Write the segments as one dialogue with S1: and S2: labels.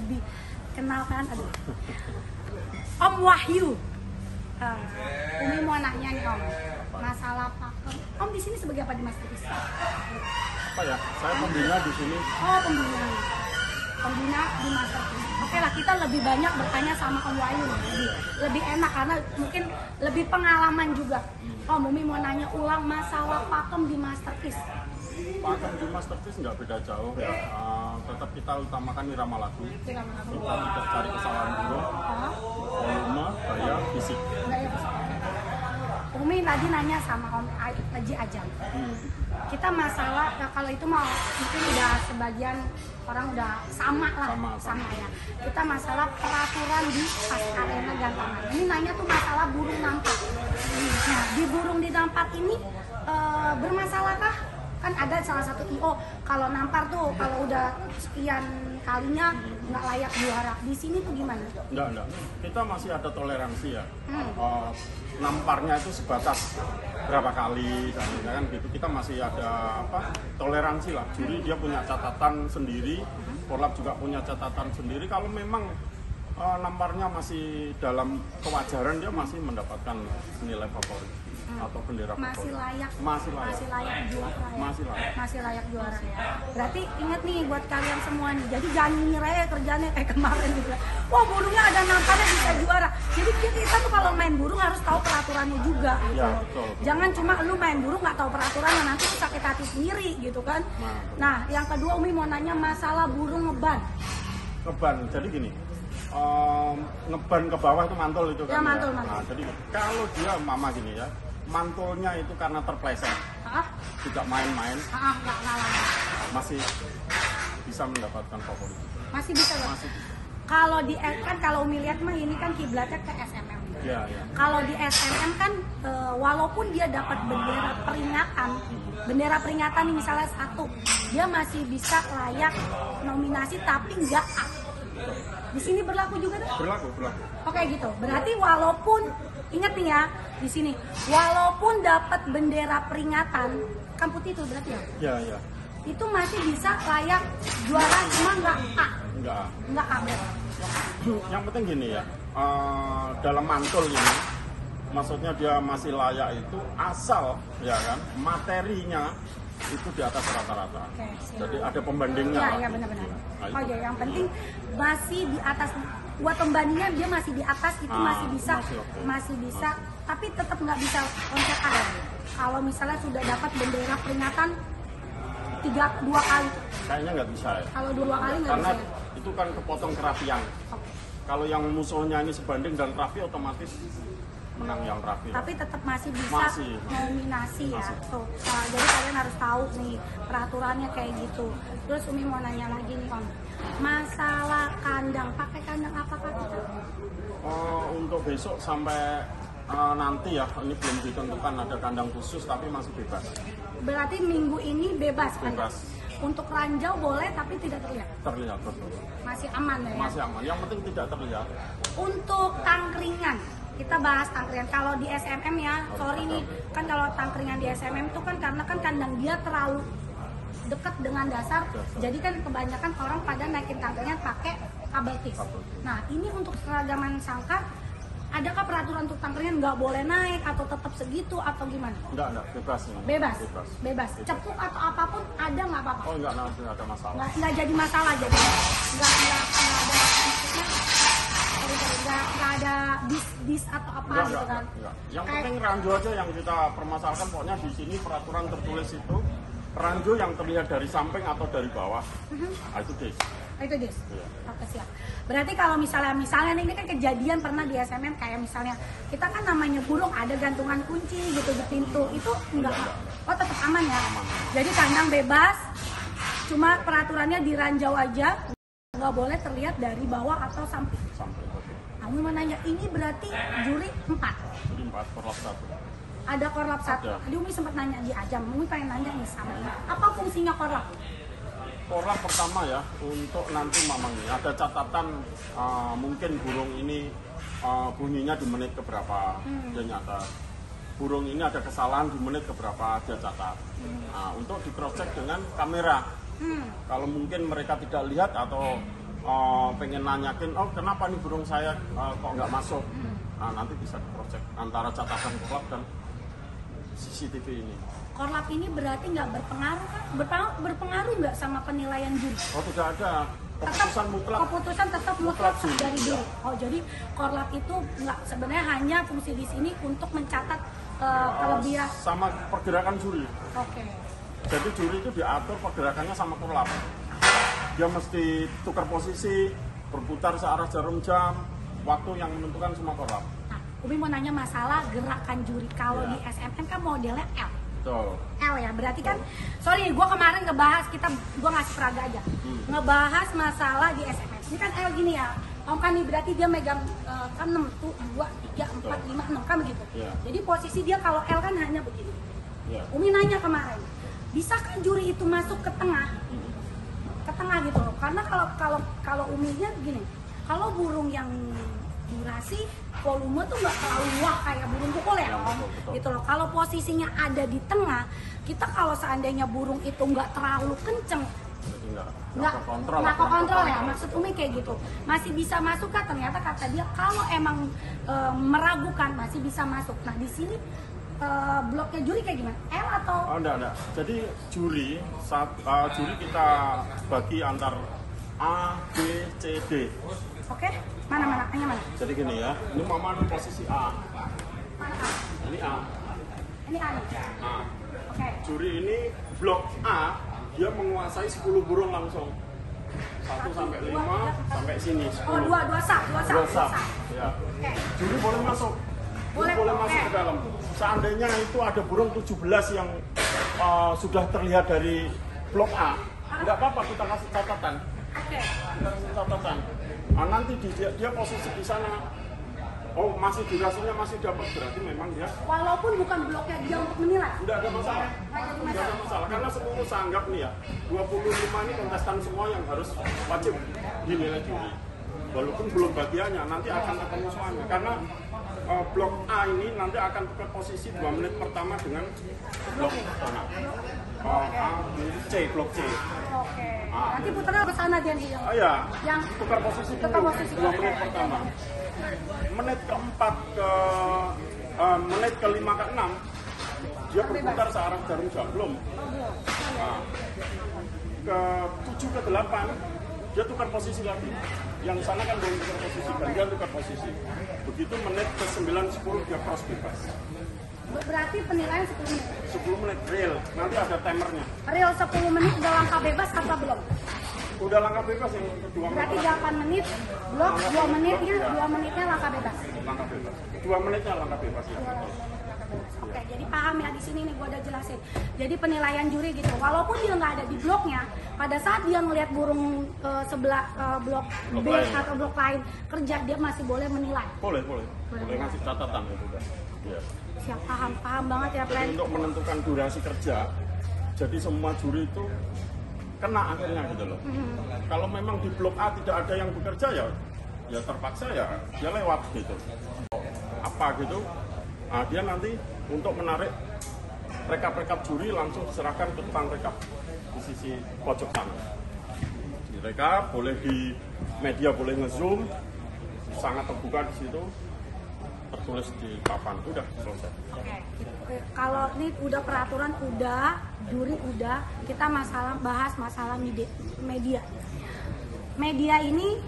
S1: lebih kenalkan. Aduh. Om Wahyu. Umi mau nanya nih Om, masalah pakem. Om di sini sebagai apa di Masterpiece?
S2: Apa ya? Saya pembina di sini.
S1: Oh, pembina di Masterpiece. Oke lah, kita lebih banyak bertanya sama Om Wahyu, lebih enak karena mungkin lebih pengalaman juga. Om, Umi mau nanya ulang masalah pakem di Masterpiece.
S2: Pakem di Masterpiece nggak beda jauh ya. Tetap kita utamakan irama lagu. Kita tidak cari kesalahan burung, volume, gaya, fisik.
S1: Umi tadi nanya sama Om Haji Ajam. Kita masalah, ya kalau itu mau mungkin udah sebagian orang udah sama lah, sama ya. Kita masalah peraturan di pas arena gantangan. Ini nanya tuh masalah burung nampak. Nah, di burung di nampak ini bermasalahkah? Kan ada salah satu IO kalau nampar tuh kalau udah sekian kalinya nggak layak juara. Di sini tuh gimana?
S2: Enggak. Kita masih ada toleransi ya. Namparnya itu sebatas berapa kali kan gitu. Kita masih ada toleransi lah. Juri dia punya catatan sendiri, Korlap juga punya catatan sendiri. Kalau memang namparnya masih dalam kewajaran, dia masih mendapatkan nilai favorit atau bendera
S1: masih
S2: favorit.
S1: layak juara ya? Masih layak juara ya. Berarti ingat nih buat kalian semua nih, jadi jangan ngira ya kerjanya kayak kemarin gitu. Wah, burungnya ada namparnya bisa juara. Jadi kita tuh kalau main burung harus tahu peraturannya juga gitu.
S2: Ya, betul.
S1: Jangan cuma lu main burung nggak tahu peraturannya, nanti tuh sakit hati sendiri gitu kan. Nah, yang kedua Umi mau nanya masalah burung ngeban.
S2: Jadi gini, ngeban ke bawah itu mantul itu kan.
S1: Ya, mantul.
S2: Nah, jadi kalau dia mama gini ya, mantulnya itu karena terpleset, tidak main-main,
S1: nggak
S2: masih bisa mendapatkan favorit.
S1: Masih bisa kan?
S2: Masih.
S1: Kalau di kan kalau Umi lihat mah ini kan kiblatnya ke SMM.
S2: Ya.
S1: Kalau di SMM kan walaupun dia dapat bendera peringatan nih misalnya 1, dia masih bisa layak nominasi tapi nggak A. Di sini berlaku juga tuh?
S2: Berlaku.
S1: Oke gitu. Berarti walaupun ingat nih ya di sini, walaupun dapat bendera peringatan kan putih itu berarti ya?
S2: Ya.
S1: Itu masih bisa layak juara cuma nggak A. Nggak A berarti.
S2: Yang penting gini ya, dalam mantul ini, maksudnya dia masih layak itu asal ya kan materinya itu di atas rata-rata. Jadi ada pembandingnya.
S1: Iya benar-benar. Oh ya, yang penting masih di atas. Buat pembandingnya dia masih di atas itu masih bisa, tapi tetap nggak bisa loncat A. Kalau misalnya sudah dapat bendera peringatan 2 kali.
S2: Kayaknya nggak bisa ya.
S1: Kalau 2 kali nggak bisa.
S2: Karena itu kan kepotong kerapian. Kalau yang musuhnya ini sebanding dan rapi otomatis menang yang rapi.
S1: Tapi tetap masih bisa nominasi ya. Jadi kalian harus tahu nih peraturannya kayak gitu. Terus Umi mau nanya lagi nih Om, masalah kandang, pakai kandang apakah kita?
S2: Untuk besok sampai nanti ya, ini belum ditentukan ada kandang khusus tapi masih bebas.
S1: Berarti minggu ini bebas. Untuk ranjau boleh tapi tidak terlihat?
S2: Terlihat, betul.
S1: Masih aman ya?
S2: Masih aman, yang penting tidak terlihat.
S1: Untuk tangkringan, kita bahas tangkringan. Kalau di SMM ya, sorry nih, kan kalau tangkringan di SMM itu kan karena kan kandang dia terlalu dekat dengan dasar, jadi kan kebanyakan orang pada naikin tangkringan pakai kabel tis. Nah, ini untuk keragaman sangkar, adakah peraturan untuk tangkringan nggak boleh naik atau tetap segitu atau gimana?
S2: Enggak, bebas.
S1: Cepuk atau apapun ada nggak apa-apa?
S2: Oh enggak ada masalah.
S1: Nggak jadi masalah, jadi nggak ada maksudnya nggak ada bis atau apa gitu kan?
S2: Enggak. Yang penting ranjau aja yang kita permasalahkan. Pokoknya di sini peraturan tertulis itu ranjau yang terlihat dari samping atau dari bawah, nah, itu dis.
S1: Itu dis. Iya. Oke, siap. Berarti kalau misalnya ini kan kejadian pernah di SMM kayak misalnya kita kan namanya burung ada gantungan kunci gitu di pintu, itu enggak. Oh, tetap aman ya. Jadi kandang bebas, cuma peraturannya di ranjau aja, nggak boleh terlihat dari bawah atau samping. Kamu mau nanya, ini berarti juri 4?
S2: Juri 4, Korlap 1.
S1: Ada Korlap 1. Tadi Umi sempat nanya di Ajam, Umi pengen nanya nih sama ini. Apa fungsinya Korlap?
S2: Korlap pertama ya, untuk nanti mamang ini ada catatan mungkin burung ini bunyinya di menit keberapa dia nyatat. Burung ini ada kesalahan di menit keberapa dia catat. Nah, untuk di cross check dengan kamera. Kalau mungkin mereka tidak lihat atau pengen nanyakin, oh kenapa nih burung saya kok nggak masuk. Nah nanti bisa diprojek antara catatan korlap dan CCTV ini.
S1: Korlap ini berarti nggak berpengaruh kan? Berpengaruh nggak sama penilaian juri?
S2: Oh tidak ada, keputusan mutlak.
S1: Keputusan tetap mutlak
S2: juri.
S1: dari juri. Oh jadi korlap itu nggak, sebenarnya hanya fungsi di sini untuk mencatat kelebihan
S2: sama pergerakan juri.
S1: Oke.
S2: Jadi juri itu diatur pergerakannya sama korlap. Dia mesti tukar posisi, berputar searah jarum jam, waktu yang menentukan semua korlap.
S1: Nah, Umi mau nanya masalah gerakan juri. Kalau di SMM kan modelnya L.
S2: Betul.
S1: L ya, berarti kan, sorry, gue kemarin ngebahas, gue ngasih peraga aja, ngebahas masalah di SMM. Ini kan L gini ya, Om kan nih berarti dia megang kan 6 tuh, 2, 3, 4, 5, 6 kan begitu.
S2: Yeah.
S1: Jadi posisi dia kalau L kan hanya begini.
S2: Yeah.
S1: Umi nanya kemarin, bisakah juri itu masuk ke tengah? Ke tengah gitu loh, karena kalau Uminya begini, kalau burung yang durasi volume tuh nggak terlalu wah kayak burung kukul ya Om, gitu loh. Kalau posisinya ada di tengah, kita kalau seandainya burung itu nggak terlalu kenceng, nggak kontrol ya, maksud Umi kayak gitu, masih bisa masuk kan? Ternyata kata dia kalau emang meragukan masih bisa masuk. Nah di sini bloknya juri kayak gimana? L atau?
S2: Oh enggak. Jadi juri kita bagi antar A, B, C, D.
S1: Oke, mana? Hanya mana?
S2: Jadi gini ya, ini mama di posisi A.
S1: Mana A?
S2: Ini A.
S1: Ini A nih.
S2: A.
S1: Oke.
S2: Juri ini blok A, dia menguasai 10 burung langsung. 1 sampai 5 sampai sini 10.
S1: Oh, dua sap.
S2: Ya.
S1: Oke.
S2: Juri boleh masuk. Boleh masuk ke dalam. Seandainya itu ada burung 17 yang sudah terlihat dari blok A, enggak apa-apa, kita kasih catatan.
S1: Oke.
S2: Kita kasih catatan. Nah, nanti dia posisi di sana, oh masih durasinya masih dapat, berarti memang dia
S1: Walaupun bukan bloknya dia untuk menilai.
S2: tidak ada masalah. Tidak ada masalah karena seluruh saya anggap nih ya, 25 ini kontestan semua yang harus wajib dinilai juri. Walaupun belum bagiannya, nanti akan ketemu semuanya. Karena blok A ini nanti akan ke posisi 2 menit pertama dengan blok tengah. A, B, C, blok C.
S1: Oke. Nanti putarnya ke sana dia nih.
S2: Iya,
S1: Yang
S2: tukar posisi
S1: tukar
S2: dulu,
S1: posisi.
S2: 2 menit pertama. Menit keempat ke menit ke-5 ke-6 dia berputar searah jarum jam belum. Nah, ke 7 ke 8 dia tukar posisi lagi. Yang sana kan belum tukar posisi, gantian tukar posisi. Begitu menit ke 9 10 dia cross bebas.
S1: Berarti penilaian 10 menit.
S2: 10 menit real, nanti ada timernya.
S1: Real 10 menit udah langkah bebas atau belum?
S2: Udah langkah bebas yang kedua menit.
S1: Berarti 8 menit, blok 2 menitnya, 2 menitnya langkah bebas.
S2: Langkah bebas. 2 menitnya langkah bebas ya.
S1: Oke, jadi paham ya di sini nih gua udah jelasin. Jadi penilaian juri gitu, walaupun dia nggak ada di bloknya, pada saat dia ngelihat burung sebelah blok B
S2: lain.
S1: atau blok lain kerja, dia masih boleh menilai.
S2: Boleh ngasih catatan itu udah. Ya.
S1: Siap, paham banget ya
S2: Jadi
S1: Plan.
S2: untuk menentukan durasi kerja, jadi semua juri itu kena akhirnya gitu loh. Kalau memang di blok A tidak ada yang bekerja ya terpaksa ya dia lewat gitu. Apa gitu? Nah, dia nanti untuk menarik rekap juri langsung diserahkan ke tukang rekap di sisi pojok sana. Di rekap boleh di media boleh ngezoom, sangat terbuka di situ, tertulis di papan, udah selesai.
S1: Oke. Kalau ini udah peraturan udah, juri udah, kita bahas masalah media. Media ini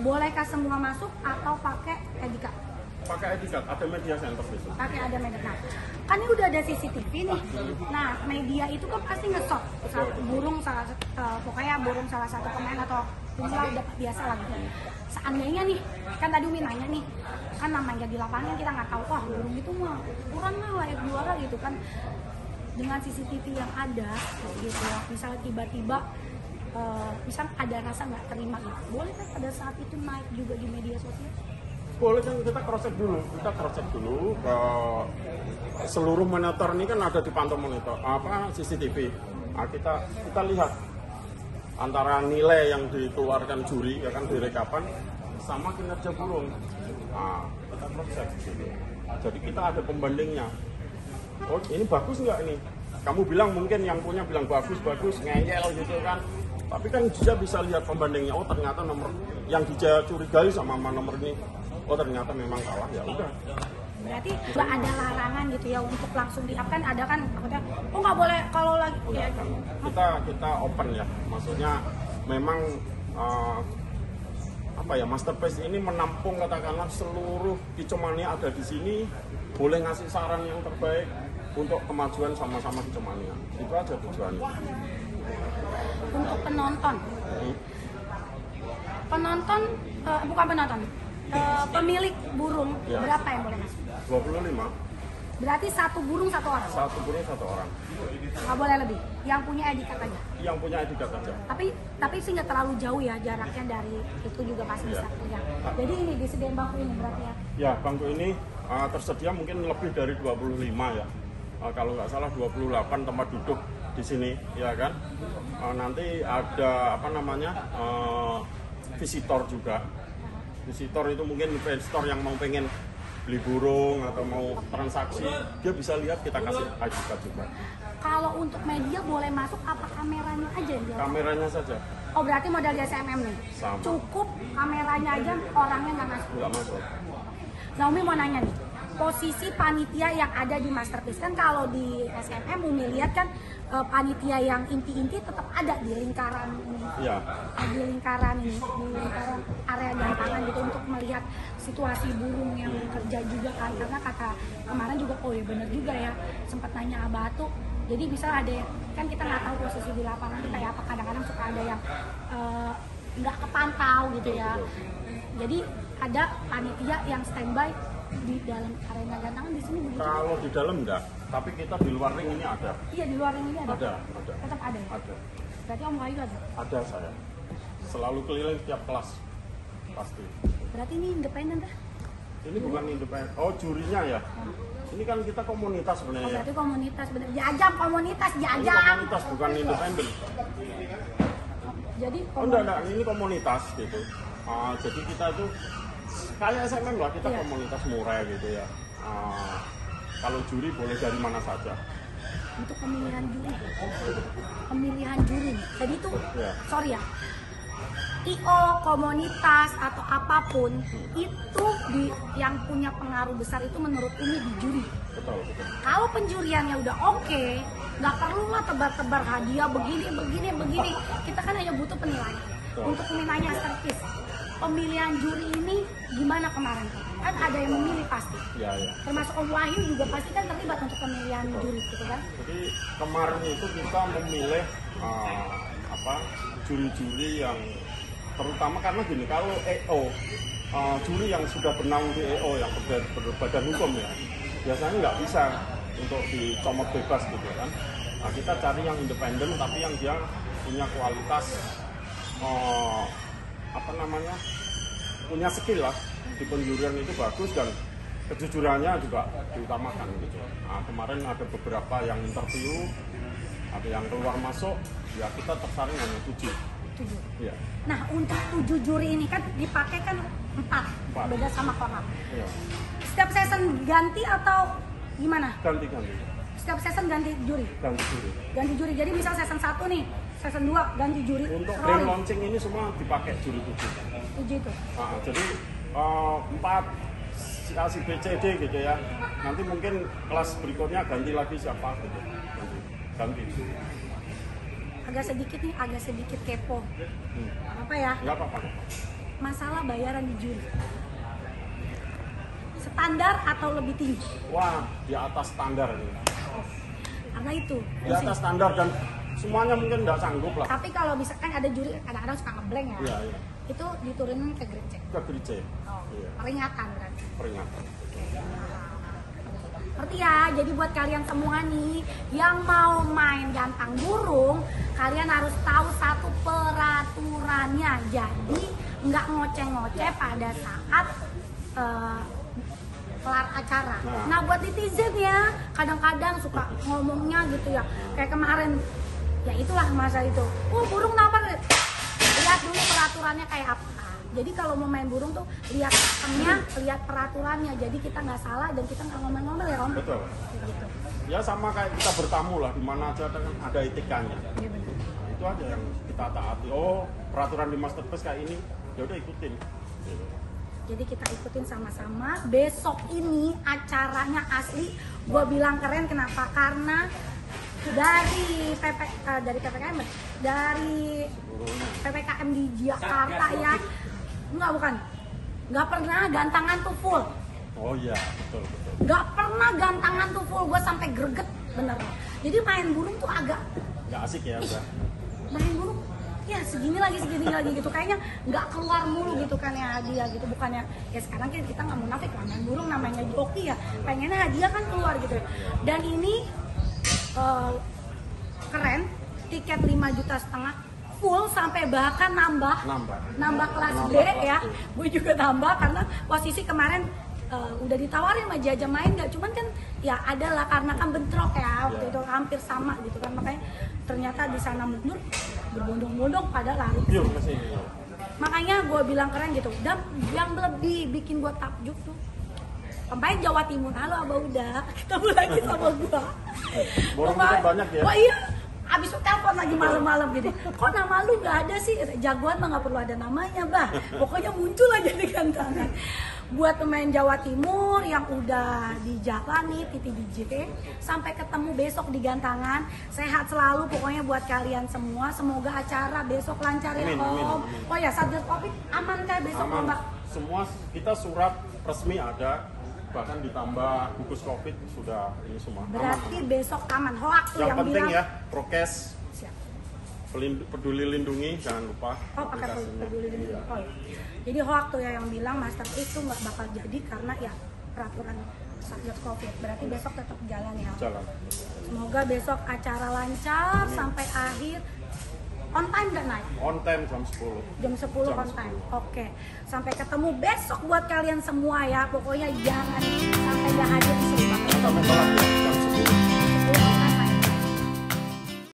S1: bolehkah semua masuk atau pakai etikat?
S2: Pakai etikat, ada media center besok.
S1: Pakai ada media. Nah, kan ini udah ada CCTV nih. Nah, media itu kan pasti nge-shot burung pokoknya burung salah satu pemain atau tunggal udah biasa lah gitu. Seandainya nih, kan tadi Umi nanya nih, kan namanya di lapangan kita nggak tahu, wah burung itu mah kurang lah layak juara gitu kan. Dengan CCTV yang ada gitu, misalnya tiba-tiba misal ada rasa nggak terima gitu, boleh kan pada saat itu naik juga di media sosial?
S2: Boleh kan kita cross check dulu ke seluruh monitor ini kan ada dipantau monitor CCTV. Nah, kita lihat antara nilai yang dikeluarkan juri ya kan di rekapan sama kinerja burung. Nah, kita cross check gitu. Jadi kita ada pembandingnya. Oh ini bagus nggak ini? Kamu bilang mungkin yang punya bilang bagus ngeyel gitu kan. Tapi kan dia bisa lihat pembandingnya, oh ternyata nomor yang dia curigai sama nomor ini, oh ternyata memang kalah, ya udah.
S1: Berarti nggak ada larangan gitu ya untuk langsung di up, kan ada kan maksudnya, oh nggak boleh kalau lagi ya.
S2: Kita open ya, maksudnya memang apa ya, Masterpiece ini menampung katakanlah seluruh kicomania ada di sini, boleh ngasih saran yang terbaik untuk kemajuan sama-sama kicomania. Itu aja tujuannya.
S1: Untuk penonton, bukan penonton, pemilik burung
S2: Ya.
S1: berapa yang boleh masuk?
S2: 25.
S1: Berarti satu burung satu orang,
S2: Satu burung satu orang.
S1: nggak boleh lebih. Yang punya ID card aja.
S2: Yang punya ID card aja.
S1: Tapi sih nggak terlalu jauh ya jaraknya dari itu juga pasti bisa.
S2: Ya.
S1: Ya. Jadi ini disediain bangku ini berarti ya.
S2: Ya, bangku ini tersedia mungkin lebih dari 25 ya. Kalau nggak salah 28 tempat duduk di sini, ya kan. Nanti ada apa namanya visitor juga. Visitor itu mungkin investor yang mau pengen beli burung atau mau transaksi, dia bisa lihat, kita kasih ID card juga.
S1: Kalau untuk media boleh masuk apa kameranya aja yang jelas?
S2: Kameranya saja,
S1: Oh berarti modal di SMM nih?
S2: Sama.
S1: Cukup kameranya aja, orangnya nggak masuk?
S2: nggak masuk.
S1: Naomi mau nanya nih, posisi panitia yang ada di Masterpiece, kan kalau di SMM Umi lihat kan panitia yang inti-inti tetap ada di lingkaran ini,
S2: Ya,
S1: di lingkaran area gantangan gitu untuk melihat situasi burung yang kerja juga kan, karena kata kemarin juga, oh ya bener juga ya, sempat nanya Abah tuh, jadi bisa ada kan kita nggak tahu posisi di lapangan itu kayak apa, kadang-kadang suka ada yang nggak kepantau gitu ya, jadi ada panitia yang standby di dalam arena gantangan di sini begitu.
S2: kalau di dalam enggak, tapi kita di luar ring ini ada.
S1: Iya di luar ini ada.
S2: Ada.
S1: Tetap ada. Ya?
S2: Ada.
S1: Berarti Om Wahyu ada.
S2: Ada saya. Selalu keliling setiap kelas. Pasti.
S1: Berarti ini independen dah.
S2: Ini bukan independen. Oh, jurinya ya. Ini kan kita komunitas
S1: Oh,
S2: sebenarnya.
S1: berarti komunitas bener. Jajang komunitas,
S2: Ini
S1: jajang.
S2: komunitas bukan independen.
S1: Jadi
S2: Oh, enggak, ini komunitas gitu. Jadi kita itu kayak SMM lah, kita
S1: Iya.
S2: komunitas murai gitu ya. Kalau juri boleh dari mana saja.
S1: untuk pemilihan juri. Pemilihan juri. Jadi itu
S2: Iya.
S1: sorry ya. IO, komunitas atau apapun itu yang punya pengaruh besar itu menurut Umi di juri.
S2: Betul, betul.
S1: Kalau penjuriannya udah oke, nggak perlu lah tebar-tebar hadiah begini. Kita kan hanya butuh penilaian.
S2: Betul.
S1: Untuk penilaian Masterpiece, pemilihan juri ini gimana kemarin? Kan ada yang memilih pasti.
S2: Ya, ya.
S1: Termasuk Om Wahyu juga pasti kan terlibat untuk pemilihan juri gitu kan?
S2: Jadi kemarin itu kita memilih juri-juri yang terutama karena gini, kalau EO juri yang sudah bernaung di EO yang berbadan hukum ya biasanya nggak bisa untuk dicomot bebas gitu kan. Nah, kita cari yang independen tapi yang dia punya kualitas punya skill lah di penjurian itu bagus dan kejujurannya juga diutamakan gitu. Nah, kemarin ada beberapa yang interview, ada yang keluar masuk, ya kita tersaring hanya 7.
S1: 7.
S2: Iya.
S1: Nah untuk 7 juri ini kan dipakai kan 4, beda sama korlap.
S2: Iya.
S1: Setiap season ganti atau gimana?
S2: Ganti-ganti.
S1: Setiap season ganti juri?
S2: Ganti juri.
S1: Ganti juri, jadi misal season 1 nih, season 2 ganti juri.
S2: Untuk
S1: rolling.
S2: grand launching ini semua dipakai juri 7.
S1: 7 itu.
S2: Nah, jadi 4 si A, si B, C, D gitu ya. Nanti mungkin kelas berikutnya ganti lagi siapa gitu. Ganti.
S1: Agak sedikit kepo. Apa ya?
S2: Enggak apa-apa.
S1: Masalah bayaran di juri. Standar atau lebih tinggi?
S2: Wah, di atas standar ini.
S1: Karena itu.
S2: Di atas standar dan semuanya mungkin nggak sanggup lah.
S1: Tapi kalau bisa kan ada juri kadang-kadang suka ngeblank ya.
S2: Iya, iya.
S1: Itu diturunin ke grade C.
S2: Ke grade C.
S1: Oh,
S2: Iya.
S1: peringatan berarti.
S2: Peringatan.
S1: Ngerti ya, jadi buat kalian semua nih yang mau main gantang burung, kalian harus tahu satu peraturannya. Jadi nggak ngoceh-ngoceh pada saat kelar acara. Nah buat netizen ya, kadang-kadang suka ngomongnya gitu ya, kayak kemarin, ya itulah masa itu. Oh burung nampak, lihat dulu peraturannya kayak apa. Jadi kalau mau main burung tuh lihat pakemnya, lihat peraturannya. Jadi kita nggak salah dan kita nggak ngomel-ngomel ya Om.
S2: Betul.
S1: Gitu.
S2: Ya sama kayak kita bertamu lah, di mana aja kan ada etikanya.
S1: Iya benar.
S2: itu aja yang kita taati. Oh, peraturan di Masterpass kayak ini, ya udah ikutin. Gitu.
S1: Jadi kita ikutin sama-sama. Besok ini acaranya asli, gue bilang keren. Kenapa? Karena dari PPKM di Jakarta ya, nggak pernah gantangan tuh full.
S2: Oh iya, betul.
S1: Nggak pernah gantangan tuh full, gue sampai greget bener. Jadi main burung tuh agak
S2: Nggak asik ya udah.
S1: main burung ya segini lagi gitu, kayaknya nggak keluar mulu gitu kan ya hadiah gitu. Bukannya ya sekarang kan kita nggak munafik lah, main burung namanya joki ya, pengennya hadiah kan keluar gitu ya. Dan ini keren, tiket 5,5 juta full, sampai bahkan nambah kelas B ya. Gue juga nambah karena posisi kemarin udah ditawarin sama Jaja main nggak, cuman kan ya adalah karena kan bentrok ya waktu itu hampir sama gitu kan, makanya ternyata di sana mundur berbondong-bondong pada lari ke sini. Makanya gue bilang keren gitu. Dan yang lebih bikin gue takjub tuh pemain Jawa Timur. Halo Abah, udah ketemu lagi sama gue.
S2: Borong banyak ya.
S1: Wah iya, abis telepon lagi malam-malam gitu. Kok nama lu nggak ada sih? Jagoan mah nggak perlu ada namanya, bah. Pokoknya muncul aja di gantangan. Buat pemain Jawa Timur yang udah dijalani TTDJ, sampai ketemu besok di gantangan. Sehat selalu pokoknya buat kalian semua. Semoga acara besok lancar ya, Om. Amin. Oh ya, Satgas Covid aman kan besok, Mbak?
S2: Semua kita surat resmi ada, bahkan ditambah gugus Covid sudah ini semua.
S1: Berarti aman. Besok aman. Hoax tuh yang
S2: penting
S1: bilang
S2: ya, prokes.
S1: Siap.
S2: Peduli lindungi, jangan lupa.
S1: Oh, pakai peduli lindungi. Oh, ya. Jadi hoax tuh ya yang bilang Masterpass itu nggak bakal jadi karena ya peraturan Satgas Covid. Berarti besok tetap jalan ya.
S2: Jalan.
S1: Semoga besok acara lancar sampai akhir. On time nggak naik?
S2: On time jam 10.
S1: Jam 10 on time. Oke. Sampai ketemu besok buat kalian semua ya. Pokoknya jangan sampai nggak hadir, seru banget.
S2: Sampai telat ya jam 10.
S1: 10 on time.